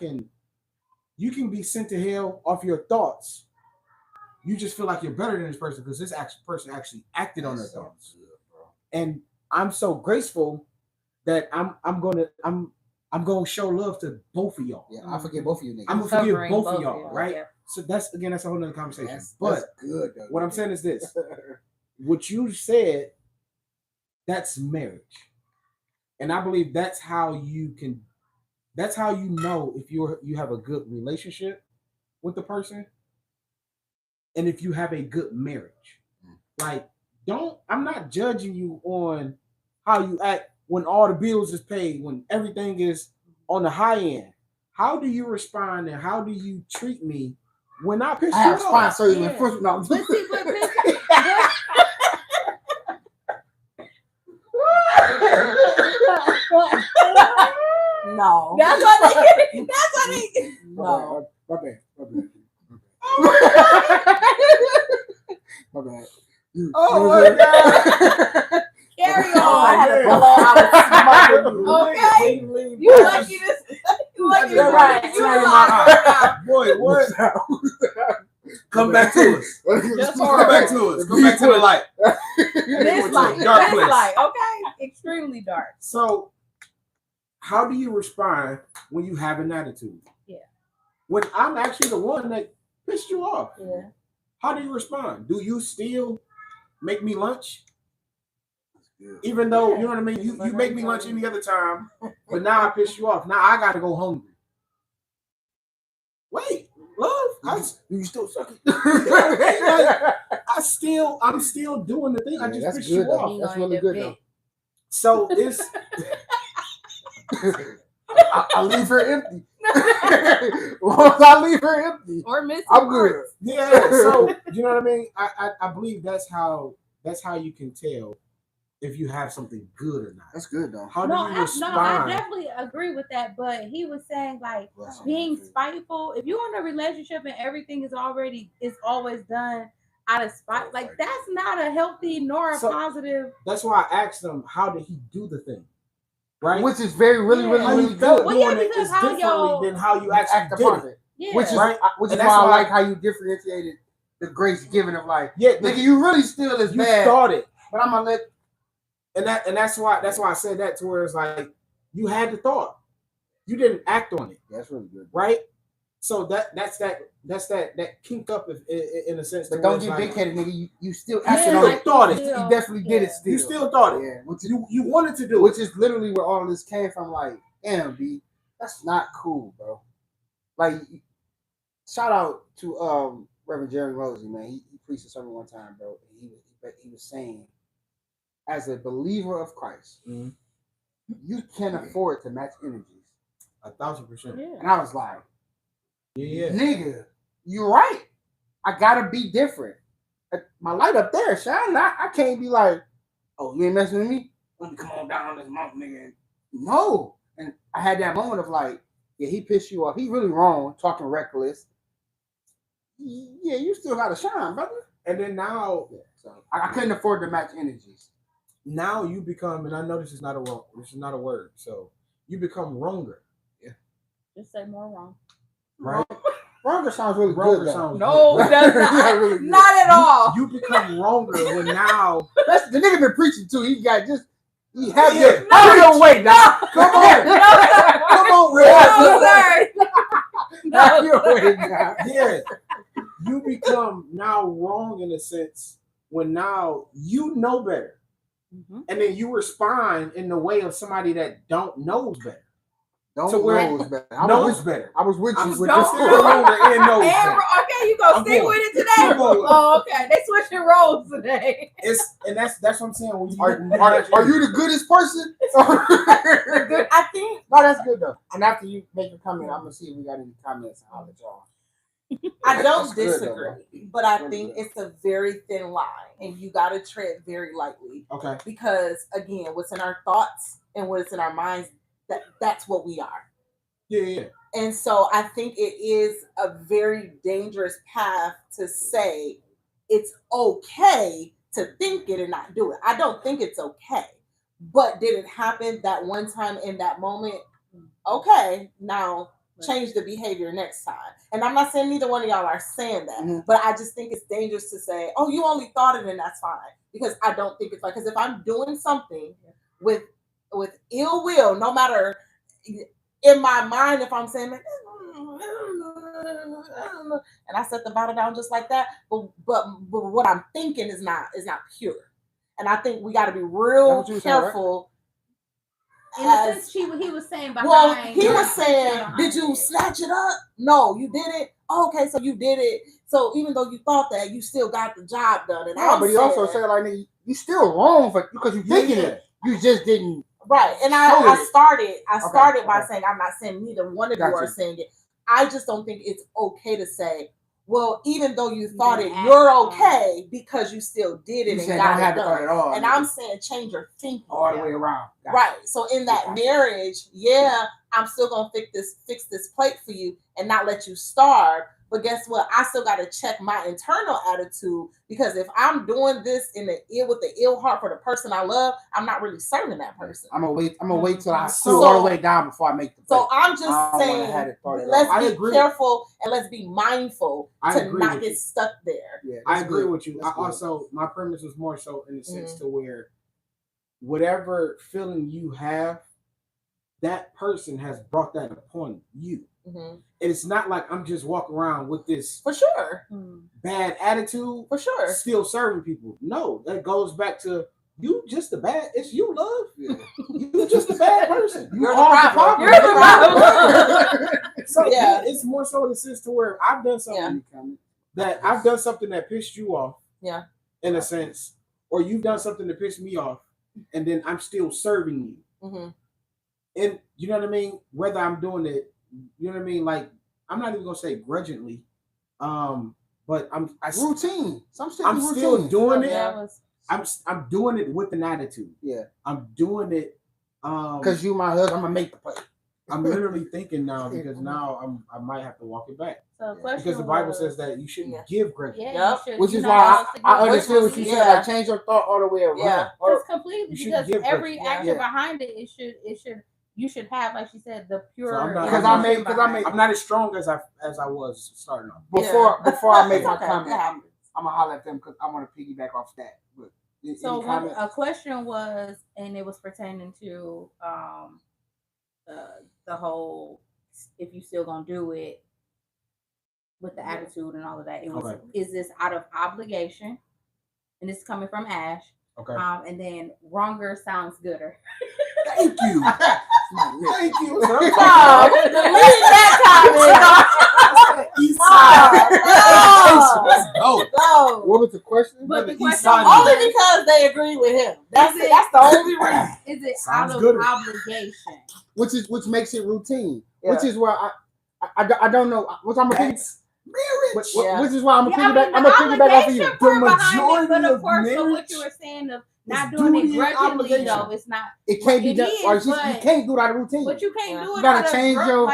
you can be sent to hell off your thoughts. You just feel like you're better than this person because this person actually acted on their thoughts. And I'm so graceful that I'm gonna show love to both of y'all. Yeah, I forgive both of you niggas. I'm gonna forgive both of y'all, right? Yeah. So that's a whole nother conversation. That's good. Though, what I'm saying is this: what you said, that's marriage, and I believe that's how you know if you have a good relationship with the person, and if you have a good marriage. Like, I'm not judging you on how you act when all the bills is paid, when everything is on the high end. How do you respond and how do you treat me when I piss you off? So you first no. No. That's what he No. My bad. My bad. Oh my God. Carry on. Okay. You lucky this. You lucky this. Right. Boy, what? Come back to us. Come back to us. Come back to the light. This light. Dark place. Light. Okay. Extremely dark. So, how do you respond when you have an attitude? Yeah. When I'm actually the one that pissed you off. Yeah. How do you respond? Do you still make me lunch? Even though, you know what I mean, you make me lunch any other time, but now I piss you off. Now I gotta go hungry. Wait, love? You still suck it. I'm still doing the thing. I just pissed you off. That's really good though. So it's I leave her empty. Once I leave her empty, or missing I'm good. Yeah. So you know what I mean? I believe that's how you can tell if you have something good or not. That's good though. How do you respond? No, I definitely agree with that. But he was saying like being spiteful. If you're in a relationship and everything is always done out of spite, like that's not a healthy nor a positive. That's why I asked him, how did he do the thing? Right, which is really good. Well, yeah, because how differently than how you actually act upon it. Yeah. Which is why I like how you differentiated the grace given of like, nigga, you really still is bad. You thought it, but I'm gonna let. And that's why I said that, to where it's like you had the thought, you didn't act on it. That's really good, right? So that's that kink up in a sense. But don't get big headed, nigga. You still acted on it. Thought it. You definitely did it. Still, you still thought it. Yeah, which you wanted to do, which is literally where all this came from. Like, damn, B, that's not cool, bro. Like, shout out to Reverend Jerry Rosie, man. He preached a sermon one time, bro. He was saying, as a believer of Christ, you can't afford to match energies. 1,000%. Yeah. And I was like, yeah, nigga, you're right. I gotta be different. My light up there, shine. I can't be like, oh, you ain't messing with me? Let me come on down this mountain, nigga. No. And I had that moment of like, yeah, he pissed you off. He really wrong, talking reckless. Yeah, you still gotta shine, brother. And then now, so I couldn't afford to match energies. Now you become, and I know this is not a word, so you become wronger. Yeah. Just say more wrong. Right? Wronger sounds really good. No, it does not. Really not at all. You become wronger when now. That's the nigga been preaching too. He had your weight now. Come on. Come on, Red. No, your way now. Yeah. You become now wrong in a sense when now you know better. Mm-hmm. And then you respond in the way of somebody that don't knows better. Knows better. I was with you with this longer and knows better. Okay, you gonna stick with it today? Oh, okay. They switching roles today. That's what I'm saying. When are you the goodest person? I think. No, that's good though. And after you make your comment, I'm gonna see if we got any comments. I'll let y'all. I don't That's good, though, disagree, but I Really think good. it's a very thin line, and you got to tread very lightly Okay. because, again, what's in our thoughts and what's in our minds, that's what we are. Yeah. And so I think it is a very dangerous path to say it's okay to think it and not do it. I don't think it's okay. But did it happen that one time in that moment? Okay, now change the behavior next time. And I'm not saying neither one of y'all are saying that, but I just think it's dangerous to say, oh, you only thought it and that's fine. Because I don't think it's like, because if I'm doing something with ill will, no matter in my mind, if I'm saying like, and I set the bottle down just like that, but what I'm thinking is not pure. And I think we got to be real careful. In the sense he was saying behind. Well, he was saying, did you snatch it up? No, you didn't. Oh, okay, so you did it. So even though you thought that, you still got the job done. And but he also said like, nigga, you still wrong for because you thinking it. You just didn't. Right. And I started by saying, I'm not saying neither one of you are saying it. I just don't think it's okay to say, well, even though you thought it, you're okay because you still did it and got it done. At all, and I'm saying change your thinking all the way around. Right. So in that marriage, I'm still gonna fix this plate for you and not let you starve. But guess what? I still got to check my internal attitude because if I'm doing this with the ill heart for the person I love, I'm not really serving that person. I'm gonna wait till I cool all the way down before I make the plate. So I'm just saying, let's be careful and let's be mindful to not get stuck there. Yeah, I agree with you. My premise was more so in the sense to where whatever feeling you have, that person has brought that upon you. Mm-hmm. And it's not like I'm just walking around with this for sure bad attitude for sure still serving people. No, that goes back to you just it's you, love. Yeah. You just a bad person. You're the problem. You're the problem. So it's more so in the sense to where I've done something that pissed you off. Yeah. In a sense. Or you've done something that pissed me off and then I'm still serving you. Mm-hmm. And you know what I mean? Whether I'm doing it, you know what I mean? Like, I'm not even gonna say grudgingly, but routine. I'm still doing it. I'm doing it with an attitude. Yeah, I'm doing it because you my husband. I'm gonna make the play. I'm literally thinking now because now I might have to walk it back. So because the Bible says that you shouldn't give grudgingly. Yeah, which is why I understand what you said. Like change your thought all the way around. Yeah, it's completely because every action behind it should. You should have, like she said, the pure. So I'm not as strong as I was starting off. Before I make my comment, I'm gonna holler at them because I want to piggyback off that. But so a question was, and it was pertaining to the whole if you still gonna do it with the attitude and all of that. It was is this out of obligation? And this is coming from Ash. Okay. And then wronger sounds gooder. Thank you. Thank you. Delete that comment. Let's go. What was the question? But the question only because they agree with him. That's the only reason. Is it out of obligation? Which makes it routine. Yeah. Which is where I don't know. Which I'm gonna marriage. Which is why I'm gonna piggyback off of you. The majority but of course, so what you were saying of not doing it grudgingly, though, it's not. It can't be done. You can't do it out of routine. But you can't do it. You gotta change your.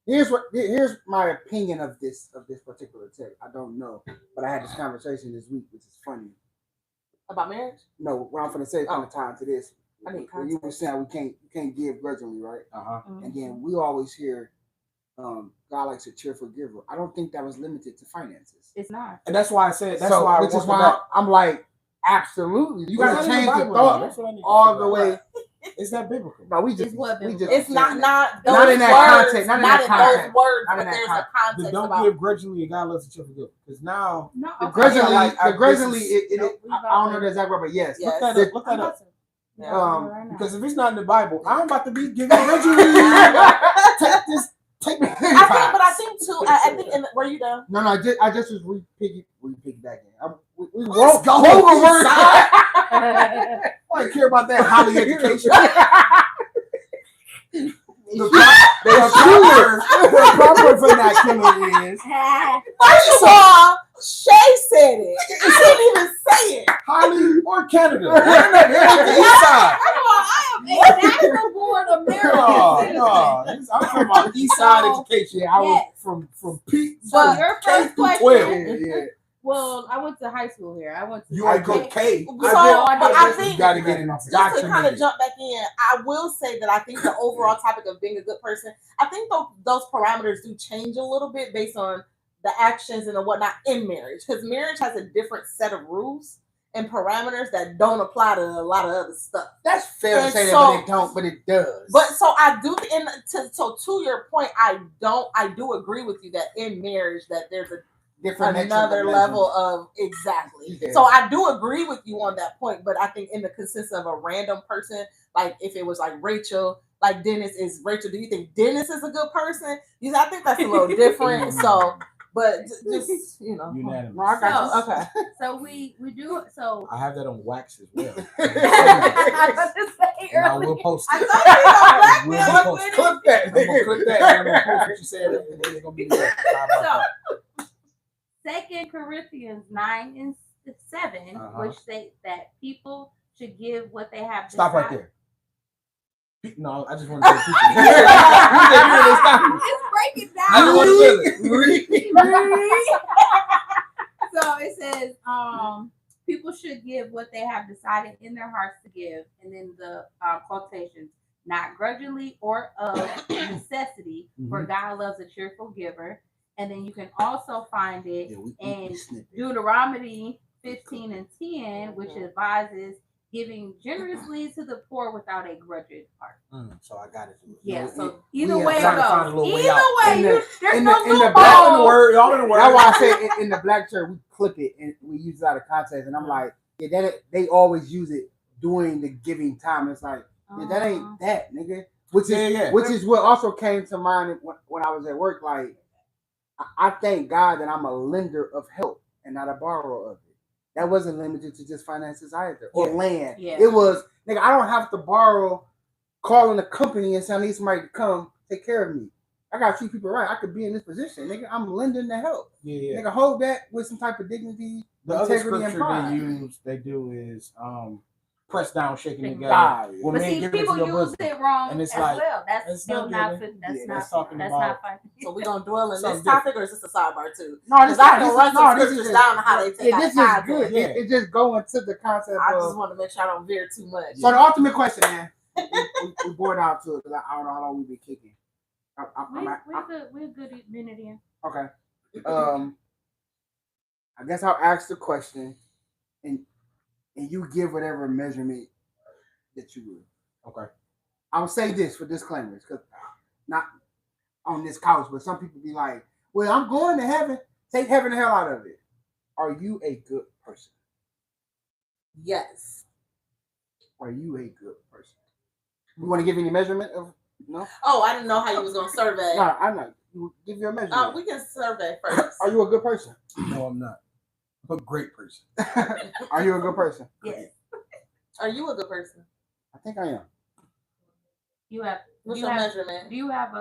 Here's my opinion of this particular tip. I don't know, but I had this conversation this week, which is funny. About marriage? No, what I'm gonna say is kind of tied to this. I mean, you were saying you can't give grudgingly, right? Mm-hmm. And then we always hear. God likes a cheerful giver. I don't think that was limited to finances. It's not, and that's why I said which is why I'm like, absolutely. You gotta change the thought all the way. Is that biblical? No, we just. It's not in that context. Not in that context. Those words, but there's a context. Don't give grudgingly, and God loves a cheerful giver. Because now, grudgingly, I don't know the exact word, but yes. Look that up. Because if it's not in the Bible, I'm about to be giving grudgingly. I think too. I think. Were you done? No. I just was piggybacking. We won't go over. I don't care about that Holly education. The proper vernacular is First of all, Shay said it. She didn't even say it. Holly or Canada. The East Side. I am a natural born American. No, I'm talking about East Side education. I was from Pete. So your first question. Yeah. Well, I went to high school here. I went to. You ain't go K. So I think you got to get in. just to kind of jump back in, I will say that I think the overall topic of being a good person, I think those parameters do change a little bit based on the actions and the whatnot in marriage, because marriage has a different set of rules and parameters that don't apply to a lot of other stuff. That's fair to say so, that, but it don't, but it does. But so I do, so to your point, I do agree with you that in marriage that there's another level of exactly. Yeah. So I do agree with you on that point, but I think in the consensus of a random person, like if it was like Rachel, like Dennis is Rachel. Do you think Dennis is a good person? I think that's a little different. So, but just unanimous. Okay. So we do. So I have that on wax as well. I was about to say and I earlier. will post I it. thought you were black man. Clip that. I'm gonna clip that. I'm gonna post what you said, and then it's gonna be there. So, 2 Corinthians 9:7, which states that people should give what they have. Stop right there. No, I just want to say people. Just break it down. I just want to feel it. So it says, people should give what they have decided in their hearts to give, and then the quotations, not grudgingly or of necessity, for God loves a cheerful giver. And then you can also find it in Deuteronomy 15:10, which advises giving generously to the poor without a grudging heart. So I got it. Yeah. So either way it goes. Either way, there's no in the loophole. In the word, y'all in the word. That's why I say in the black church we clip it and we use it out of context. And I'm like, yeah, they always use it during the giving time. It's like, yeah, that ain't that, nigga. Which is what also came to mind when I was at work. Like, I thank God that I'm a lender of help and not a borrower of it. That wasn't limited to just finances either or land. Yeah. It was, nigga, I don't have to borrow, calling a company and say I need somebody to come take care of me. I gotta treat people right. I could be in this position, nigga. I'm lending the help. Yeah. Nigga, hold that with some type of dignity, the other integrity, and scripture pride. they do is press down, shaking together. God. But see, people use it wrong and it's like, well. That's still not giving. That's That's not fine. So we gonna dwell in this Something topic, or is this a sidebar too? No, this I can run some this scriptures is down on how they take this is out good. Yeah. It just go into the concept I of. just want to make sure I don't veer too much. So the ultimate question, man. we bored out to it because I don't know how long we've been kicking. We're good minute in. Okay. I guess I'll ask the question, and you give whatever measurement that you would. Okay. I'll say this for disclaimers, because not on this couch, but some people be like, "Well, I'm going to heaven. Take heaven the hell out of it." Are you a good person? Yes. Are you a good person? You want to give any measurement of no? Oh, I didn't know how you was gonna survey. No, I'm not. You give your measurement. We can survey first. Are you a good person? No, I'm not. I'm a great person. Are you a good person? Yes. Are you a good person? I think I am. What's your measurement? Do you have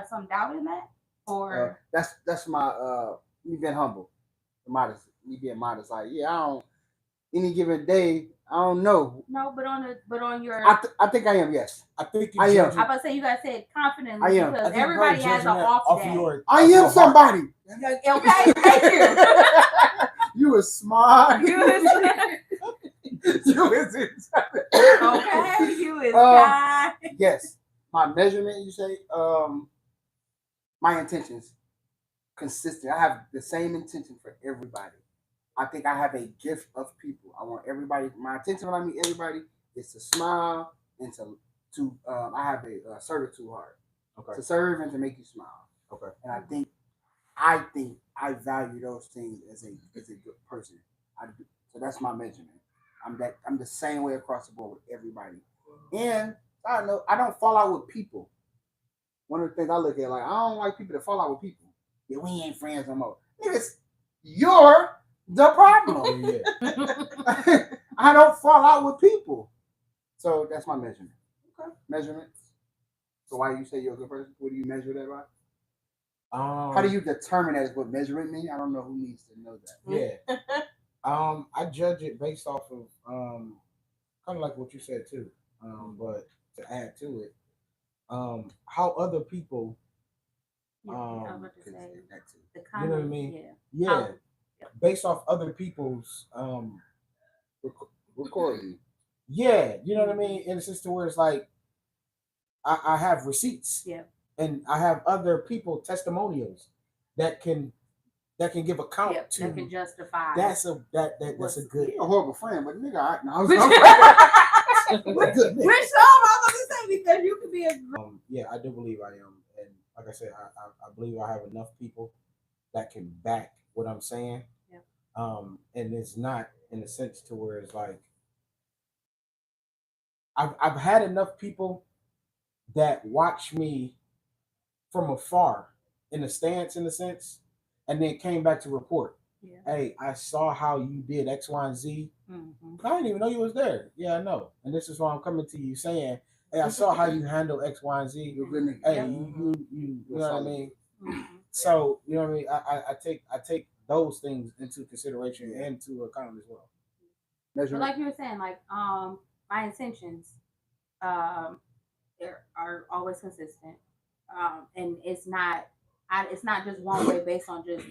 some doubt in that, or that's my me being humble, modest, me being modest. Like, yeah, I don't. Any given day, I don't know. No, but on your. I think I am. Yes, I think I am. I'm about to say you guys said confidently I am. because everybody has an off day. I am somebody. Okay, thank you. You is smart. You is okay. You is kind. Yes, my measurement. You say, my intentions consistent. I have the same intention for everybody. I think I have a gift of people. I want everybody. My intention when I meet everybody is to smile and to. I have a servitude heart. Okay. To serve and to make you smile. Okay. And I think I value those things as a good person. So that's my measurement. I'm the same way across the board with everybody. And I know I don't fall out with people. One of the things I look at, like, I don't like people that fall out with people. Yeah, we ain't friends no more. Niggas, you're the problem. Yeah. I don't fall out with people. So that's my measurement. Okay. Measurements. So why you say you're a good person? What do you measure that by? How How do you determine that is what measurement mean? I don't know who needs to know that. Yeah. I judge it based off of kind of like what you said too. But to add to it, how other people Yeah, I was about to say, the you know what I comments, mean? yeah. Yeah. Based off other people's Recording. yeah, you know what I mean? In a sense to where it's like I have receipts. Yeah. And I have other people testimonials that can give account Yep, to that can justify. that's a good You're a horrible friend, but nigga, I was Which some I was gonna say because you could be a yeah, I do believe I am, and like I said, I believe I have enough people that can back what I'm saying. Yeah. And it's not in a sense to where it's like I've had enough people that watch me from afar in a stance in a sense, and then came back to report. Yeah. Hey, I saw how you did X, Y, and Z. I didn't even know you was there. Yeah, I know. And this is why I'm coming to you saying, hey, I saw how you handle X, Y, and Z. You're good. Hey, you know what I mean? So, you know what I mean? I take those things into consideration and to account as well. But like you were saying, like my intentions are always consistent. And it's not just one way based on just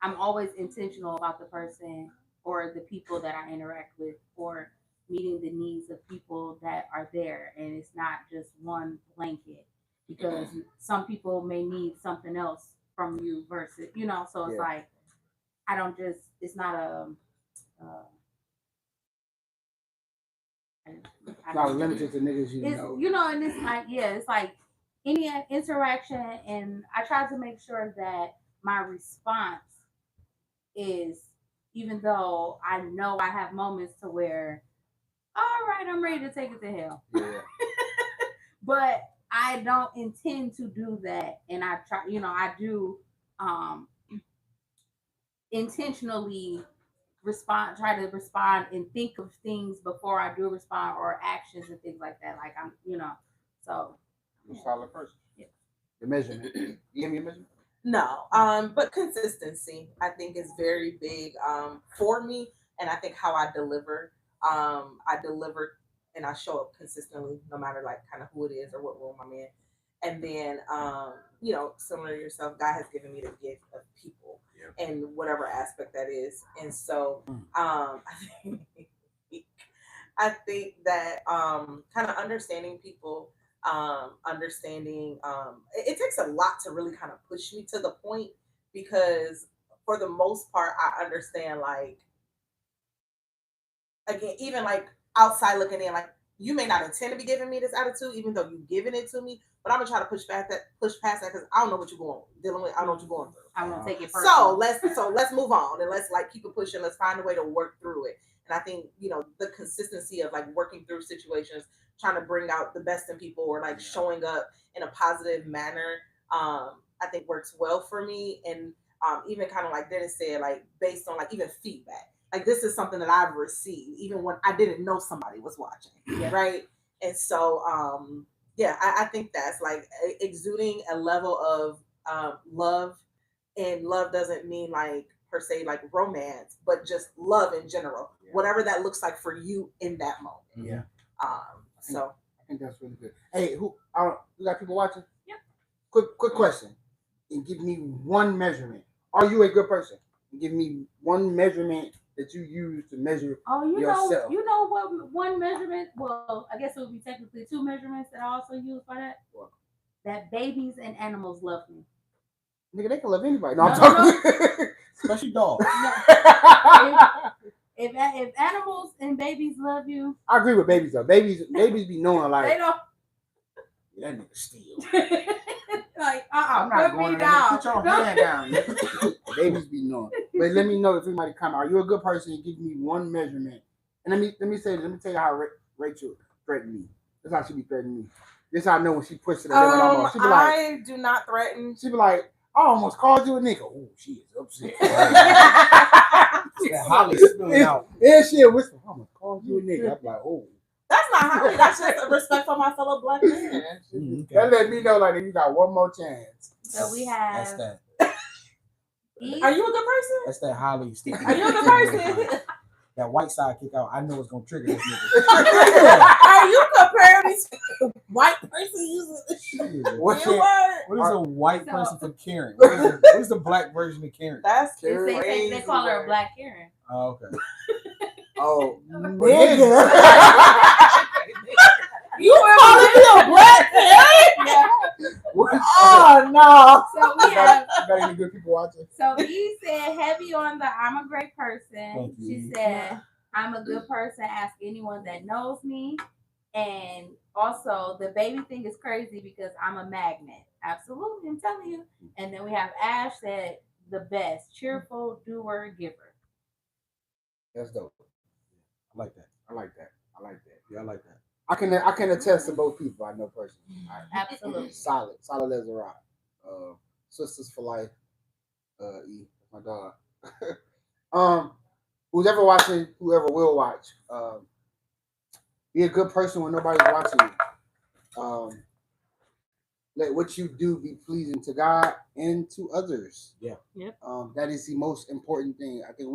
I'm always intentional about the person or the people that I interact with or meeting the needs of people that are there, and it's not just one blanket because some people may need something else from you versus so it's like I don't just it's not a not limited to niggas you know, and it's like it's like any interaction, and I try to make sure that my response is, even though I know I have moments to where, all right, I'm ready to take it to hell. Yeah. But I don't intend to do that, and I try, I do intentionally try to respond and think of things before I do respond or actions and things like that. Like I'm, so. You're a solid person. Yeah. The measurement. You give me a measurement? No. But consistency I think is very big for me, and I think how I deliver. I deliver and I show up consistently no matter like kind of who it is or what room I'm in. And then similar to yourself, God has given me the gift of people and whatever aspect that is. And so I think that kind of understanding people, it takes a lot to really kind of push me to the point, because for the most part I understand, like, again, even like outside looking in, like you may not intend to be giving me this attitude even though you've given it to me, but I'm gonna try to push past that because I don't know what you're dealing with. I don't know what you're going through. I'm gonna take it personal. So let's move on and let's like keep it pushing. Let's find a way to work through it. And I think the consistency of like working through situations, trying to bring out the best in people, or like showing up in a positive manner, I think works well for me. And even kind of like Dennis said, like based on like even feedback. Like this is something that I've received even when I didn't know somebody was watching, right? And so, I think that's like exuding a level of love, and love doesn't mean like per se like romance, but just love in general, whatever that looks like for you in that moment. Yeah. I think that's really good. Hey, you got people watching? Yep. Quick question, and give me one measurement. Are you a good person? And give me one measurement that you use to measure yourself. You know what one measurement? Well, I guess it would be technically two measurements that I also use for that. What? That babies and animals love me. Nigga, they can love anybody. No, I'm talking. Especially dogs. If animals and babies love you, I agree with babies though. Babies be knowing like they don't. That nigga steal. Like I'm not put going me there. down. Put your hand down. Babies be knowing. But let me know if anybody comment. Are you a good person? Give me one measurement. And let me tell you how Rachel threatened me. That's how she be threatening me. This is how I know when she pushed it. She be like, I do not threaten. She be like, I almost called you a nigga. Oh, she is upset. That Holly spilling out. Yeah, she whisper. I almost called you a nigga. I'm like, oh. That's not Holly. That's just a respect for my fellow black man. Okay. That let me know like you got one more chance. So we That's have. that. Are you a good person? That's that Holly stick. Are you a good person? That white side kick out. I know it's gonna trigger this nigga. Are you comparing me to a white person using the What N word? is a white So- person for Karen? What is the black version of Karen? That's They crazy. call her a word. Black Karen. Oh, okay. Oh, Nigga. You calling me a black Karen? Yeah. Oh no. So we have. got any good people watching? So he said heavy on the I'm a great person. Thank you. She said I'm a good person. Ask anyone that knows me. And also the baby thing is crazy because I'm a magnet. Absolutely, I'm telling you. And then we have Ash said the best, cheerful, doer, giver. That's dope. I like that. I like that. I like that. Yeah, I like that. I can attest to both people I know personally. Absolutely. Solid as a rock. Sisters for life. E, my dog. Who's ever watching, whoever will watch, be a good person when nobody's watching you. Let what you do be pleasing to God and to others. Yeah. Yep. That is the most important thing. I think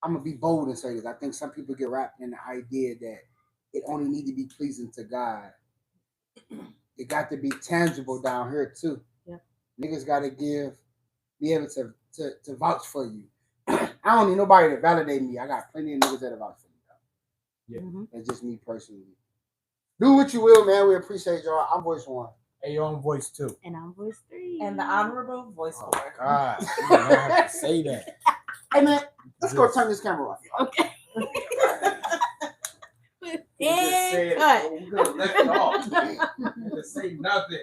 I'm gonna be bold and say this. I think some people get wrapped in the idea that it only need to be pleasing to God. It got to be tangible down here too. Yeah. Niggas gotta be able to vouch for you. I don't need nobody to validate me. I got plenty of niggas that vouch for me. Yeah. Mm-hmm. That's just me personally. Do what you will, man. We appreciate y'all. I'm voice 1. Hey, you're on voice 2. And I'm voice 3. And the honorable voice Oh 4. God, you don't have to say that. Hey man, let's go turn this camera off. Okay. Said, cut. oh, we could have left it off. You didn't say nothing.